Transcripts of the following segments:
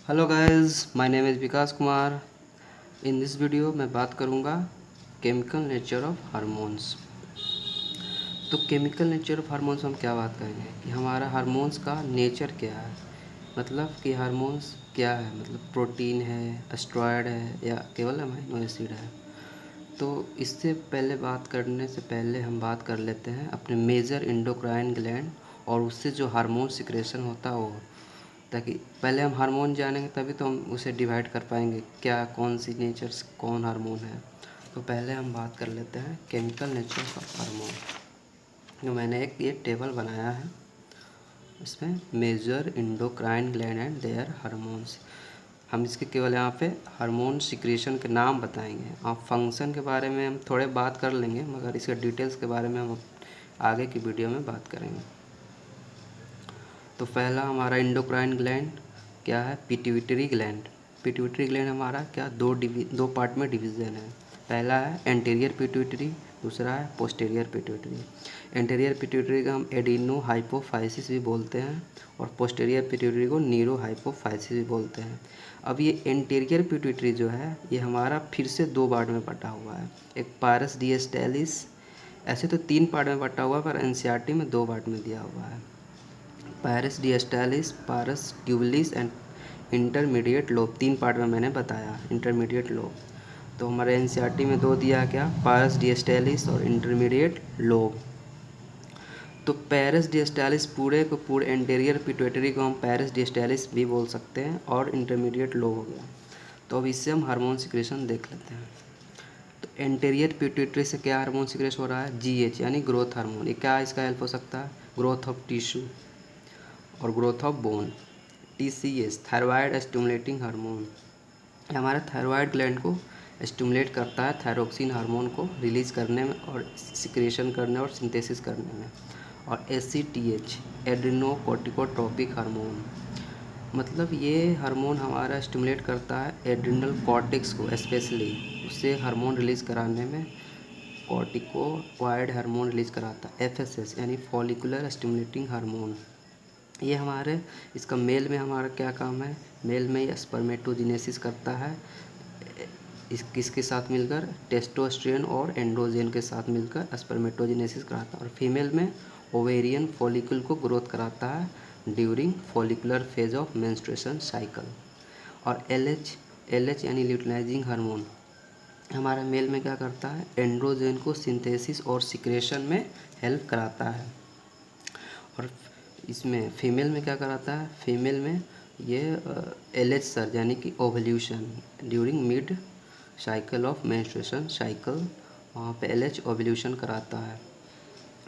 Hello guys, my name is Vikas Kumar. In this video मैं बात करूंगा केमिकल नेचर ऑफ हार्मोन्स। तो chemical nature of hormones हम क्या बात करेंगे कि हमारा हार्मोन्स का नेचर क्या है, मतलब कि हार्मोन्स क्या है, मतलब प्रोटीन है, स्टेरॉयड है या केवल अमीनो एसिड है। तो इससे पहले बात करने से पहले हम बात कर लेते हैं अपने मेजर एंडोक्राइन ग्लैंड और उससे जो हार्मोन सिक्रेशन होता है वो, ताकि पहले हम हार्मोन जानेंगे तभी तो हम उसे डिवाइड कर पाएंगे क्या कौन सी नेचर कौन हार्मोन है। तो पहले हम बात कर लेते हैं केमिकल नेचर ऑफ हार्मोन। तो मैंने एक ये टेबल बनाया है, इसमें major endocrine gland and their hormones. हम इसके केवल यहाँ पे हार्मोन सिक्रेशन के नाम बताएंगे। आप फंक्शन के बारे में हम थोड़े बात कर लेंगे, मगर इसके डिटेल्स के बारे में हम आगे की वीडियो में बात करेंगे। तो पहला हमारा एंडोक्राइन ग्लैंड क्या है, पिट्यूटरी ग्लैंड। पिट्यूटरी ग्लैंड हमारा क्या दो पार्ट में डिवीज़न है। पहला है एंटीरियर पिट्यूटरी, दूसरा है पोस्टीरियर पिट्यूटरी। एंटीरियर पिट्यूटरी का हम एडिनो हाइपोफाइसिस भी बोलते हैं और पोस्टीरियर पिट्यूटरी को नीरो हाइपोफाइसिस भी बोलते हैं। अब ये एंटीरियर पिट्यूटरी जो है ये हमारा फिर से दो पार्ट में बटा हुआ है, एक पारस डिएस्टेलिस। ऐसे तो तीन पार्ट में बटा हुआ है पर एनसीईआरटी में दो पार्ट में दिया हुआ है, पारस डिएस्टेलिस, पारस ट्यूबुलिस एंड इंटरमीडिएट लोब। तीन पार्ट में मैंने बताया इंटरमीडिएट लोब। तो हमारे एनसीईआरटी में दो दिया क्या, पारस डिएस्टेलिस और इंटरमीडिएट लोब। तो पारस डिएस्टेलिस पूरे को पूरे एंटीरियर पिट्यूटरी को हम पारस डिएस्टेलिस भी बोल सकते हैं और इंटरमीडिएट लोब हो गया। तो अब इससे हम हार्मोन सिक्रेशन देख लेते हैं। तो एंटीरियर पिट्यूटरी से क्या हार्मोन सिक्रेशन हो रहा है, जीएच यानी ग्रोथ हार्मोन। ये क्या इसका हेल्प हो सकता है, ग्रोथ ऑफ टिश्यू और growth of bone. TCS thyroid stimulating hormone, हमारे थायराइड ग्लैंड को स्टिमुलेट करता है थायरोक्सिन हार्मोन को रिलीज करने में और सिक्रेशन करने और सिंथेसिस करने में। और एसीटीएच एड्रिनोकोर्टिकोट्रोपिक हार्मोन, मतलब ये हार्मोन हमारा स्टिमुलेट करता है एड्रिनल कॉर्टेक्स को स्पेशली, उससे हार्मोन रिलीज कराने में कॉर्टिकोवाइड हार्मोन रिलीज कराता है। एफएसएस यानी फॉलिकुलर स्टिमुलेटिंग हार्मोन, ये हमारे इसका मेल में हमारा क्या काम है, मेल में ये स्पर्मेटोजेनेसिस करता है, किसके साथ मिलकर, टेस्टोस्टेरोन और एंड्रोजन के साथ मिलकर स्पर्मेटोजेनेसिस कराता है। और फीमेल में ओवेरियन फॉलिकल को ग्रोथ कराता है during follicular phase of menstruation cycle. और एलएच यानी ल्यूटिनाइजिंग हार्मोन, हमारा मेल में क्या करता है, एंड्रोजन को सिंथेसिस और सिक्रेशन में हेल्प कराता है। और इसमें फीमेल में क्या कराता है, फीमेल में ये एलएच सर्ज यानी कि ovulation during mid cycle of menstruation cycle, वहाँ पे एलएच ओवल्यूशन कराता है।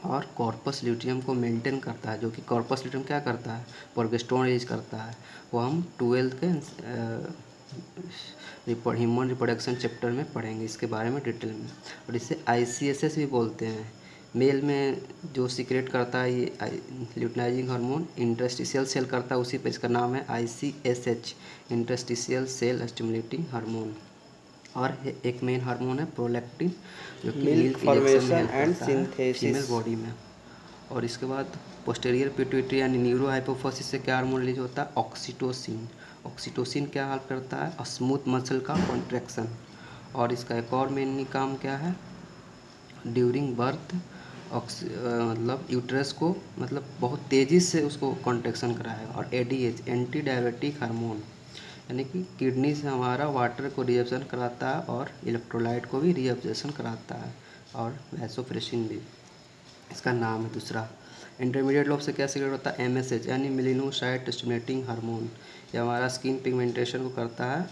और कॉर्पस ल्यूटियम को मेंटेन करता है, जो कि कॉर्पस ल्यूटियम क्या करता है, प्रोजेस्टेरोन रिलीज करता है। वो हम 12th के ह्यूमन रिप्रोडक्शन चैप्टर में पढ़ेंगे इसके बारे में डिटेल में। और इसे आईसीएसएस भी बोलते हैं। मेल में जो सीक्रेट करता है ये ल्यूटिनाइजिंग हार्मोन इंटरस्टिशियल सेल करता है, उसी पे इसका नाम है आईसीएसएच, इंटरस्टिशियल सेल स्टिमुलेटिंग हार्मोन। और एक मेन हार्मोन है प्रोलैक्टिन, जो कि मिल्क इजेक्शन में हेल्प करता है फीमेल बॉडी में। और इसके बाद पोस्टीरियर पिट्यूटरी यानी न्यूरो हाइपोफिसिस से क्या हार्मोन रिलीज होता है, ऑक्सीटोसिन। ऑक्सीटोसिन क्या हेल्प करता है, स्मूथ मसल का कॉन्ट्रैक्शन। और इसका एक और मेन काम क्या है, ड्यूरिंग बर्थ मतलब यूट्रस को मतलब बहुत तेज़ी से उसको कॉन्ट्रैक्शन कराएगा। और एडीएच एंटी डायबिटिक हार्मोन, यानी कि किडनी से हमारा वाटर को रिएब्जॉर्प्शन कराता है और इलेक्ट्रोलाइट को भी रिएब्जॉर्प्शन कराता है। और वैसोप्रेसिन भी इसका नाम है दूसरा। इंटरमीडिएट लोब से क्या सीक्रेट होता है, एमएसएच यानी मेलिनोसाइट स्टिमुलेटिंग हार्मोन, ये हमारा स्किन पिगमेंटेशन को करता है,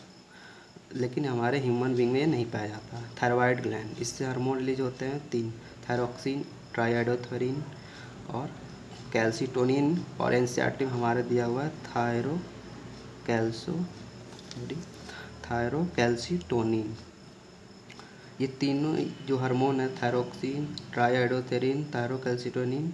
लेकिन हमारे ह्यूमन बींग में ये नहीं पाया जाता। थायराइड ग्लैंड, इससे हार्मोन रिलीज होते हैं तीन, थायरोक्सिन, ट्राइआइडोथेरिन और कैल्सिटोनिन। और एनसीईआरटी में हमारे दिया हुआ है थायरोकैल्सिटोनिन। ये तीनों जो हार्मोन है थायरोक्सिन, ट्राइआइडोथेरिन, थायरोकैल्सिटोनिन,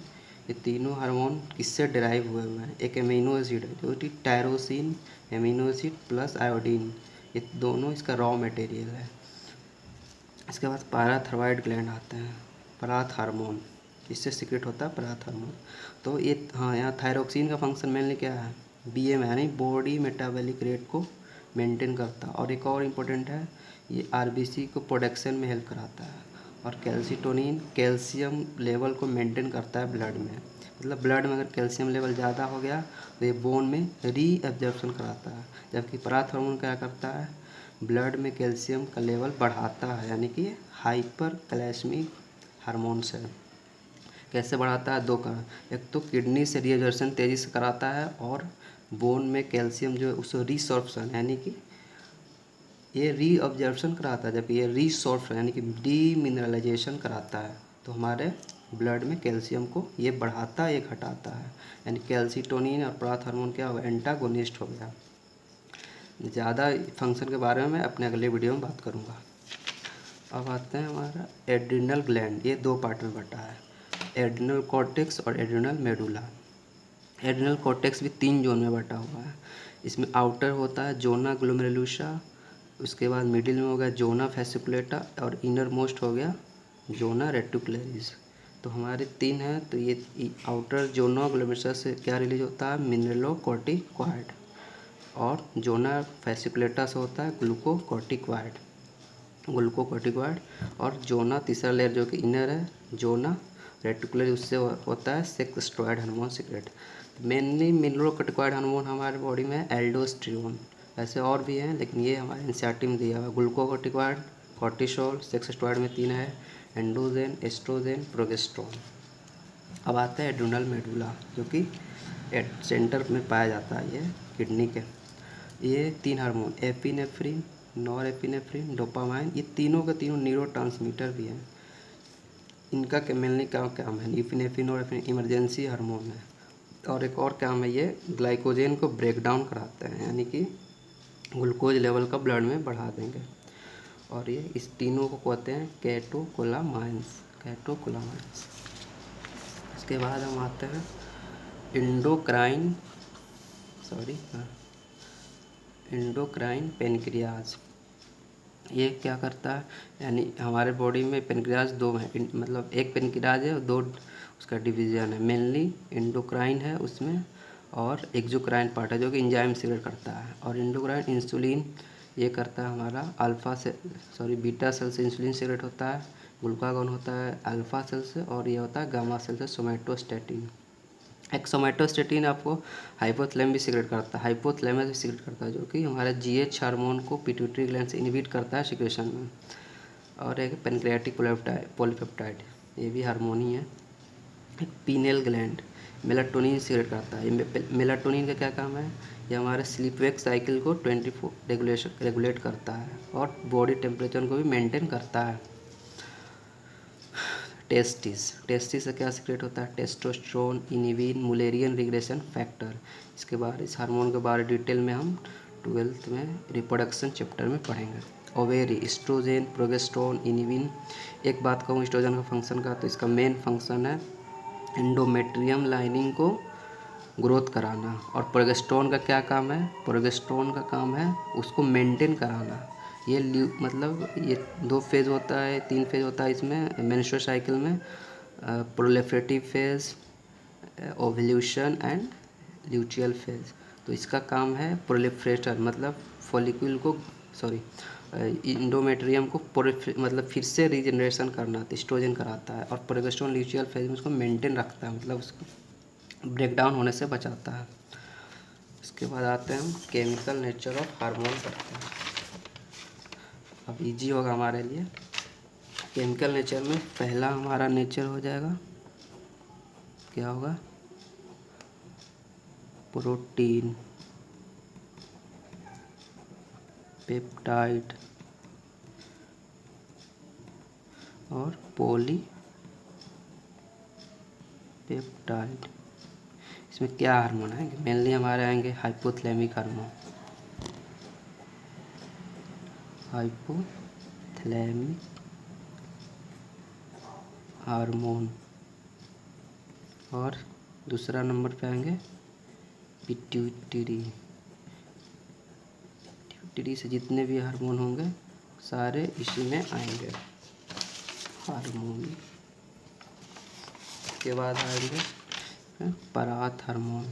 ये तीनों हार्मोन किससे डिराइव हुए हैं, एक एमिनो एसिड है जो कि tyrosine amino acid plus iodine, ये दोनों इसका रॉ मटेरियल है। इसके बाद पैराथायरॉइड ग्लैंड आते हैं, पराथ हार्मोन, इससे सीक्रेट होता है पराथ हार्मोन। तो ये हाँ, यहाँ थायरोक्सिन का फंक्शन मेनली क्या है, BM यानी बॉडी मेटाबॉलिक रेट को मेंटेन करता है। और एक और इम्पोर्टेंट है, ये RBC को प्रोडक्शन में हेल्प कराता है। और कैल्सीटोनिन कैल्शियम लेवल को मेंटेन करता है ब्लड में, मतलब ब्लड में अगर कैल्शियम लेवल ज़्यादा हो गया तो ये बोन में रीअब्जॉर्प्शन कराता है। जबकि पराथ हार्मोन क्या करता है, ब्लड में कैल्शियम का लेवल बढ़ाता है, यानी कि हाइपर कैल्शियमिक हार्मोन्स है। कैसे बढ़ाता है, दो कारण, एक तो किडनी से रीअब्जॉर्प्शन तेज़ी से कराता है, और बोन में कैल्शियम जो है उसको रीसॉर्प्शन यानी कि ये रीअब्जॉर्प्शन कराता है, जबकि ये रीसॉर्प्शन यानी कि डीमिनरलाइजेशन कराता है। तो हमारे ब्लड में कैल्शियम को ये बढ़ाता है, ये घटाता है, यानी कैल्सीटोनिन और पराथ हार्मोन क्या हुआ, एंटागोनिस्ट हो गया। ज़्यादा फंक्शन के बारे में मैं अपने अगले वीडियो में बात करूँगा। अब आते हैं हमारा एड्रिनल ग्लैंड, ये दो पार्ट में बटा है, एड्रिनल कॉर्टेक्स और एड्रिनल मेडुला। एड्रिनल कॉर्टेक्स भी 3 जोन में बटा हुआ है। इसमें आउटर होता है जोना ग्लोमेरुलसा, उसके बाद मिडिल में हो गया जोना फैसिकुलेटा, और इनर मोस्ट हो गया जोना रेटिकुलरिस। तो हमारे 3 हैं, तो ये आउटर जोना ग्लोमेरुलसा से क्या रिलीज होता है, मिनरलोकॉर्टिकॉइड, और जोना फैसिकुलेटा से होता है ग्लूकोकॉर्टिकॉइड, और जोना तीसरा लेयर जो कि इनर है जोना रेटिकुलर, उससे होता है sex steroid hormone secrete. Mainly mineralocorticoid hormone हमारे बॉडी में एल्डोस्टेरोन, ऐसे और भी हैं लेकिन ये हमारे एनसीईआरटी में दिया हुआ है। ग्लूकोकॉर्टिकॉइड, कॉर्टिसोल, सेक्सस्ट्रॉइड में 3 है, एंड्रोजन, एस्ट्रोजन, प्रोजेस्टेरोन। अब आता है एड्रिनल मेडुला, जो कि सेंटर में पाया जाता है, ये किडनी के। ये 3 हार्मोन एपिनेफ्रिन, नॉरएपिनेफ्रिन, डोपामाइन, ये तीनों के तीनों न्यूरोट्रांसमीटर भी हैं। इनका मेनली काम है, एपिनेफ्रिन और इमरजेंसी हार्मोन है, और एक और काम है, ये ग्लाइकोजन को ब्रेक डाउन कराते हैं, यानी कि ग्लूकोज लेवल का ब्लड में बढ़ा देंगे। और ये इस तीनों को कहते हैं कैटेकोलामाइंस। इसके बाद हम आते हैं एंडोक्राइन पेनक्रियाज। ये क्या करता है, यानी हमारे बॉडी में पेनक्रियाज 2 हैं, मतलब एक पेनक्रियाज है और 2 उसका डिवीज़न है। मेनली एंडोक्राइन है उसमें, और एक्सोक्राइन पार्ट है जो कि एंजाइम सीक्रेट करता है। और एंडोक्राइन इंसुलिन ये करता है हमारा बीटा सेल से इंसुलिन सीक्रेट होता है, ग्लूकागॉन होता है अल्फा सेल से, और ये होता है गामा सेल से सोमैटोस्टैटिन। एक सोमैटोस्टैटिन आपको हाइपोथैलेमस भी सीक्रेट करता है, हाइपोथैलेमस भी सीक्रेट करता है, जो कि हमारे GH हार्मोन को पिट्यूटरी ग्लैंड से इनहिबिट करता है सिक्रेशन में। और एक पैनक्रियाटिक पॉलीपेप्टाइड, ये भी हार्मोन ही है। एक पीनेल ग्लैंड मेलाटोनिन सीक्रेट करता है। मेलाटोनिन का क्या काम है, ये हमारे स्लीप वेक साइकिल को 24 रेगुलेट करता है, और बॉडी टेम्परेचर को भी मेंटेन करता है। टेस्टिस से क्या सीक्रेट होता है, टेस्टोस्टेरोन, इनिविन, मुलेरियन रिग्रेशन फैक्टर। इसके बाद इस हार्मोन के बारे डिटेल में हम 12th में रिप्रोडक्शन चैप्टर में पढ़ेंगे। ओवेरी, एस्ट्रोजन, प्रोजेस्टेरोन, इनिविन। एक बात कहूँ एस्ट्रोजन का फंक्शन का, तो इसका मेन फंक्शन है एंडोमेट्रियम लाइनिंग को ग्रोथ कराना। और प्रोजेस्टेरोन का क्या काम है, प्रोजेस्टेरोन का काम है उसको मेंटेन कराना। ये मतलब ये 2 फेज़ होता है, 3 फेज़ होता है इसमें मेंस्ट्रुअल साइकिल में, proliferative phase, ovulation and luteal phase. तो इसका काम है प्रोलिफरेटर, मतलब फॉलिक्यूल को इंडोमेट्रियम को मतलब फिर से रीजनरेशन करना, एस्ट्रोजन कराता है। और प्रोजेस्टेरोन ल्यूटियल फेज में उसको मेंटेन रखता है, मतलब उसको ब्रेक डाउन होने से बचाता है। इसके बाद आते हैं हम केमिकल नेचर ऑफ हार्मोन पढ़ते हैं। अब इजी होगा हमारे लिए। केमिकल नेचर में पहला हमारा नेचर हो जाएगा, क्या होगा, प्रोटीन, पेप्टाइड और पॉलीपेप्टाइड। इसमें क्या हार्मोन आएंगे, मेनली हमारे आएंगे हाइपोथैलेमिक हार्मोन, और दूसरा नंबर पे आएंगे पिट्यूटरी से जितने भी हार्मोन होंगे सारे इसी में आएंगे हार्मोन। के बाद आएंगे पराथ हार्मोन,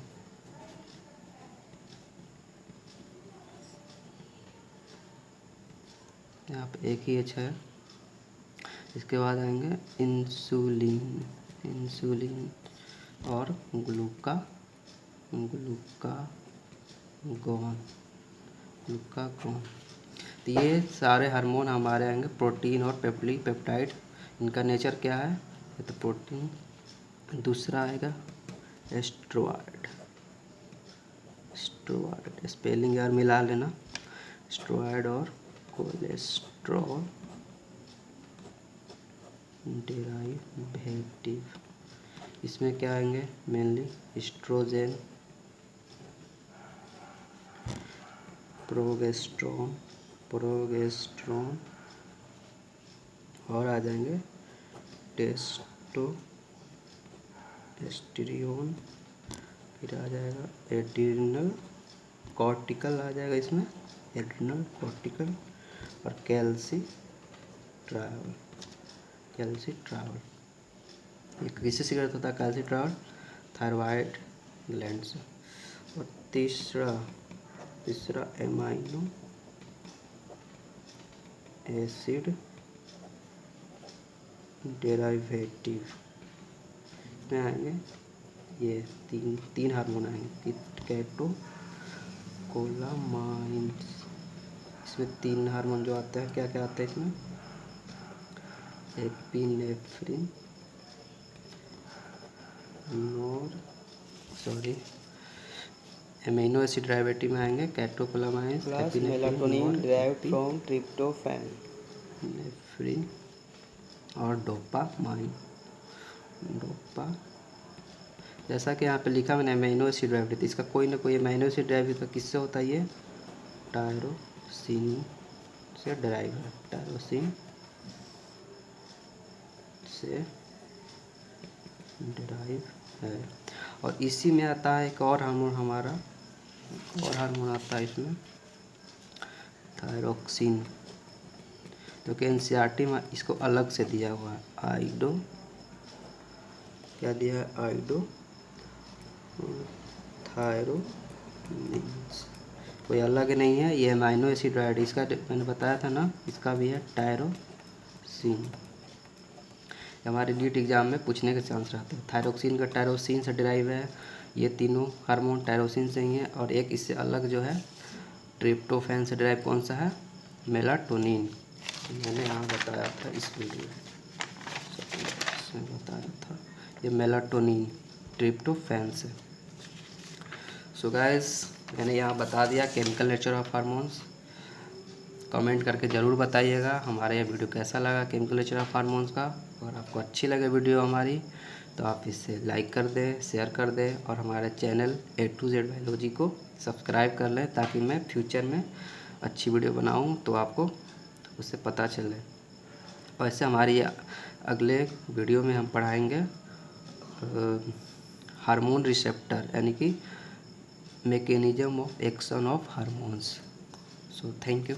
यहाँ पे एक ही एच है। इसके बाद आएंगे इंसुलिन, इंसुलिन और ग्लूकागॉन, ग्लूकागॉन। तो ये सारे हार्मोन हमारे आएंगे प्रोटीन और पेप्टाइड। इनका नेचर क्या है? ये तो प्रोटीन। दूसरा आएगा एस्ट्रॉयड, स्टेरॉयड स्पेलिंग यार मिला लेना, स्टेरॉयड और कोलेस्ट्रॉल डेरिवेटिव। इसमें क्या आएंगे? मेनली एस्ट्रोजन, प्रोगेस्ट्रॉन और आ जाएंगे टेस्टोस्टेरोन, फिर आ जाएगा एड्रिनल कॉर्टिकल आ जाएगा इसमें, एड्रिनल कॉर्टिकल और कैल्सिट्रायोल। ये किससे सिगरेट होता है? कैल्सिट्रायोल थायराइड ग्लैंड से। और तीसरा एमाइनो एसिड डेरिवेटिव में आएंगे ये तीन हार्मोन आएंगे, कैटेकोलामाइन्स। इसमें 3 हार्मोन जो आते हैं, क्या क्या आता है इसमें? एपिनेफ्रिन एमिनो एसिड डेरिवेटिव में आएंगे catecholamines, melatonin derived from tryptophan, nephrine और डोपामाइन। जैसा कि यहाँ पे लिखा मैंने एमिनो एसिड डेरिवेटिव, इसका कोई ना कोई एमिनो एसिड डेरिवेटिव किससे होता है? ये टायरोसिन से डेराइव है, टायरोसिन से डेराइव है। और इसी में आता है एक और हार्मोन हमारा, और हार्मोन आता है इसमें थायरोक्सिन, जो कि एनसीईआरटी में इसको अलग से दिया हुआ है। क्या दिया है? आइडो थायरोनिन्स, कोई अलग नहीं है, ये अमाइनो एसिड डेरिवेटिव। इसका मैंने बताया था ना, इसका भी है टायरोसिन। हमारे नीट एग्जाम में पूछने के चांस रहते हैं। थायरोक्सिन का टायरोसिन से डिराइव है, ये तीनों हार्मोन टायरोसिन से ही है। और एक इससे अलग जो है ट्रिप्टोफैन से डिराइव कौन सा है? मेलाटोनिन। मैंने यहाँ बताया था इस वीडियो में बताया था, ये मेलाटोनिन ट्रिप्टोफैन से। सो गाइस, मैंने यहाँ बता दिया chemical nature of hormones. Comment करके ज़रूर बताइएगा हमारा यह वीडियो कैसा लगा केमिकल नेचर ऑफ हार्मोन्स का। अगर आपको अच्छी लगे वीडियो हमारी तो आप इसे लाइक कर दें, शेयर कर दें और हमारे channel A to Z biology को सब्सक्राइब कर लें, ताकि मैं फ्यूचर में अच्छी वीडियो बनाऊं तो आपको उससे पता चले। वैसे हमारी अगले वीडियो में हम पढ़ाएंगे हार्मोन रिसेप्टर, यानी कि mechanism of action of hormones. So thank you.